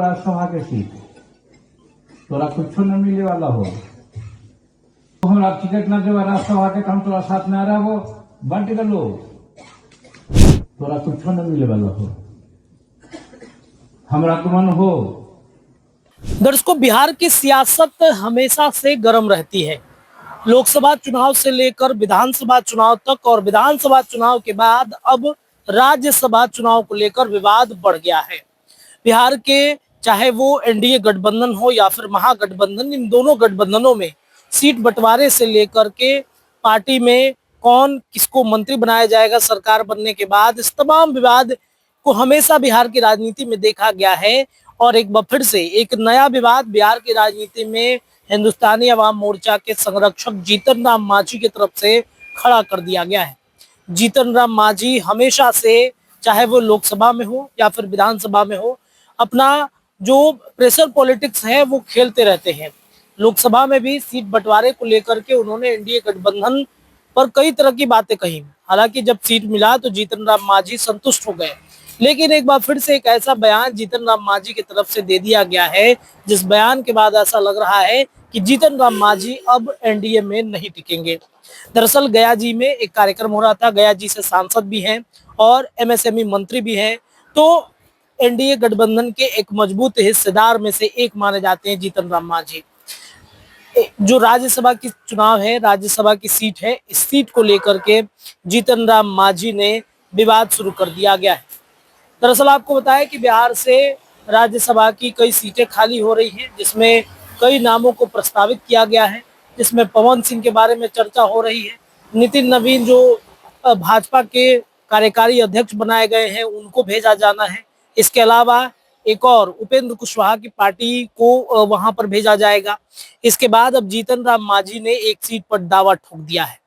राज्यसभा के सीट, तोरा कुछ न मिले वाला हो। तो हमरा टिकट न देवा राज्यसभा के, हम तोरा साथ में आ रहा हो, बंट गलो, तोरा कुछ न मिले वाला हो, हमरा तो मन हो। दर्शकों, बिहार की सियासत हमेशा से गर्म रहती है। लोकसभा चुनाव से लेकर विधानसभा चुनाव तक, और विधानसभा चुनाव के बाद अब राज्यसभा चुनाव को लेकर विवाद बढ़ गया है। बिहार के चाहे वो एनडीए गठबंधन हो या फिर महागठबंधन, इन दोनों गठबंधनों में सीट बंटवारे से लेकर के पार्टी में कौन किसको मंत्री बनाया जाएगा सरकार बनने के बाद, इस तमाम विवाद को हमेशा बिहार की राजनीति में देखा गया है। और एक बार फिर से एक नया विवाद बिहार की राजनीति में हिंदुस्तानी अवाम मोर्चा के संरक्षक जीतन राम मांझी की तरफ से खड़ा कर दिया गया है। जीतन राम मांझी हमेशा से, चाहे वो लोकसभा में हो या फिर विधानसभा में हो, अपना जो प्रेशर पॉलिटिक्स है वो खेलते रहते हैं। लोकसभा में भी सीट बंटवारे को लेकर के उन्होंने एनडीए गठबंधन पर कई तरह की बातें कही। हालांकि जब सीट मिला तो जीतन राम मांझी संतुष्ट हो गए, लेकिन एक बार फिर से एक ऐसा बयान जीतन राम मांझी की तरफ से दे दिया गया है जिस बयान के बाद ऐसा लग रहा है कि जीतन राम मांझी अब एनडीए में नहीं टिकेंगे। दरअसल गया जी में एक कार्यक्रम हो रहा था, गया जी से सांसद भी हैं और एमएसएमई मंत्री भी हैं, तो एनडीए गठबंधन के एक मजबूत हिस्सेदार में से एक माने जाते हैं जीतन राम मांझी। जो राज्यसभा की चुनाव है, राज्यसभा की सीट है, इस सीट को लेकर के जीतन राम मांझी ने विवाद शुरू कर दिया गया है। दरअसल आपको बताया कि बिहार से राज्यसभा की कई सीटें खाली हो रही हैं, जिसमें कई नामों को प्रस्तावित किया गया है, जिसमें पवन सिंह के बारे में चर्चा हो रही है। नितिन नवीन जो भाजपा के कार्यकारी अध्यक्ष बनाए गए हैं, उनको भेजा जाना है। इसके अलावा एक और उपेंद्र कुशवाहा की पार्टी को वहां पर भेजा जाएगा। इसके बाद अब जीतन राम मांझी ने एक सीट पर दावा ठोक दिया है।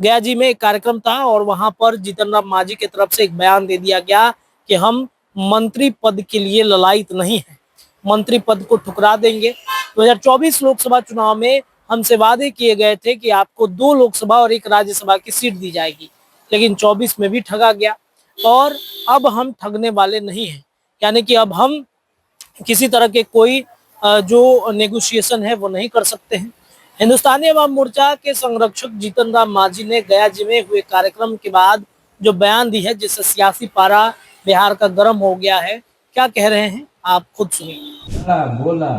गया जी में एक कार्यक्रम था और वहां पर जीतन राम मांझी की तरफ से एक बयान दे दिया गया कि हम मंत्री पद के लिए ललायत नहीं है, मंत्री पद को ठुकरा देंगे। 2024 लोकसभा चुनाव में हमसे वादे किए गए थे कि आपको 2 लोकसभा और 1 राज्यसभा की सीट दी जाएगी, लेकिन 24 में भी ठगा गया और अब हम ठगने वाले नहीं हैं। यानी कि अब हम किसी तरह के कोई जो नेगोशिएशन है वो नहीं कर सकते हैं। हिंदुस्तानी अवाम मोर्चा के संरक्षक जीतन राम मांझी ने गया जी में हुए कार्यक्रम के बाद जो बयान दी है, जिससे सियासी पारा बिहार का गर्म हो गया है, क्या कह रहे हैं आप खुद सुनिए। बोला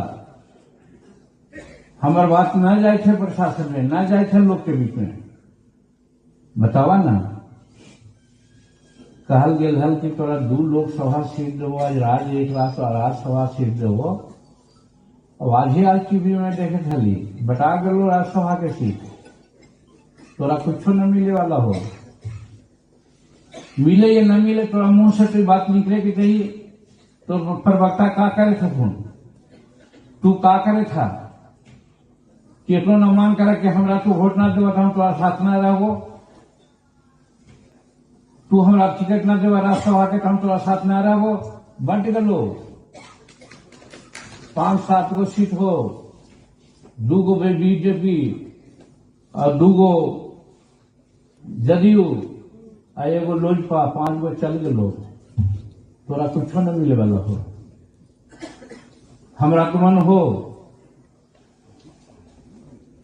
हमार बात न जाए थे प्रशासन में, न जाए थे लोग के बीच में, बतावा ना। कहल गेल हल कि तोरा 2 लोकसभा सीट देवो, आज राज्यसभा सीट देवो। अब आज टीवी में देखे थाली बटा गलो राज्यसभा के सीट, तोरा कुछ न मिले वाला हो। मिले या न मिले, तोरा मुंह से कोई बात निकले कि चाहिए तो प्रवक्ता का करे था, तू का करे था कि न मान कर कि हमरा तू वोट ना देवा, हम तोरा साथ न रहो, तू हमरा टिकट न देवा राज्यसभा के, हम तोरा साथ न रहो, बंट गलो, 5-7 गो सीट हो, 2 गो बीजेपी और 2 गो जदयू आ 1 गो लोजपा, 5 गो चल गलो, तोरा कुछ न मिले वाला हो, हमरा तो मन हो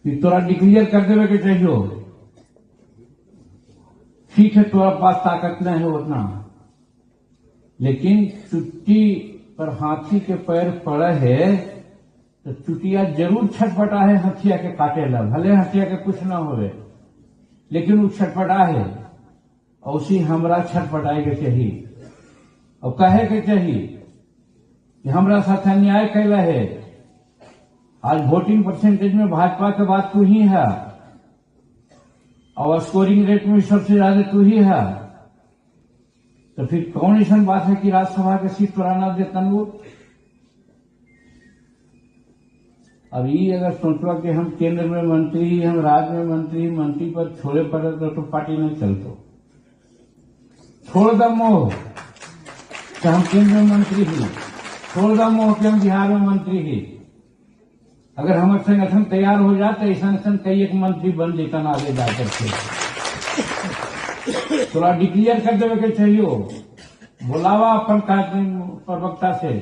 कि तोरा डिक्लेयर कर देवे के चाहिए। ठीक है, तोरा पास ताकत नहीं है उतना, लेकिन चुट्टी पर हाथी के पैर पड़े है तो चुटिया जरूर छटपटा है हथिया के काटे ला, भले हथिया के कुछ ना होवे, लेकिन वो छटपटा है। और उसी हमरा छटपटाए के चाहिए और कहे के चाहिए कि हमरा साथ अन्याय कैला है। आज वोटिंग परसेंटेज में भाजपा के बाद तू ही है और स्कोरिंग रेट में सबसे ज्यादा तू ही है, तो फिर कौन ऐसा बात है कि राज्यसभा के सीट तोरा ना देतन वो। अब ये अगर सोचवा कि हम केंद्र में मंत्री, हम राज्य में मंत्री पर छोड़े पड़े तो पार्टी नहीं चलतो। छोड़ द मोह कि हम केंद्र में मंत्री ही, छोड़ द मोह कि हम बिहार में मंत्री ही। अगर हमारे संगठन तैयार हो जाते ऐसा कई एक मंत्री बन जेता आगे जाकर के, थोड़ा डिक्लेयर कर देवे के चाहिए, बुलावा अपन प्रवक्ता से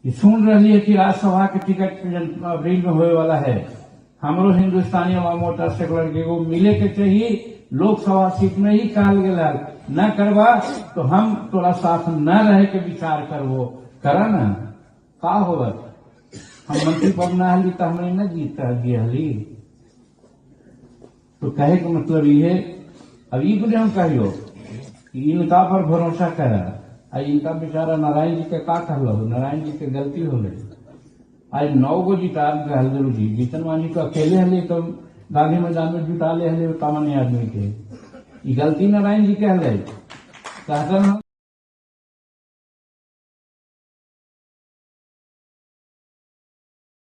कि सुन रही है कि राज्यसभा के टिकट अप्रैल में होने वाला है। हमरो हिंदुस्तानी अवाम मोर्चा से लड़के को मिले के चाहिए, लोकसभा सीट में ही कहल गया न करवा तो हम तोरा साथ न रहे के विचार करवो, करा ना का होगा। हम मंत्री पद न हली तो हमने न जीत हली। तो कहे का मतलब ये, अब ये बोले हम कहियो कि इनका पर भरोसा करा, इनका बेचारा नारायण जी के का कहलो, नारायण जी के गलती हो गई। आज 9 गो जिता गहल जी, जीतन मानी तो अकेले हले तो गांधी मैदान में जुटा ले हले तमान्य आदमी के, ये गलती नारायण जी के हले कहता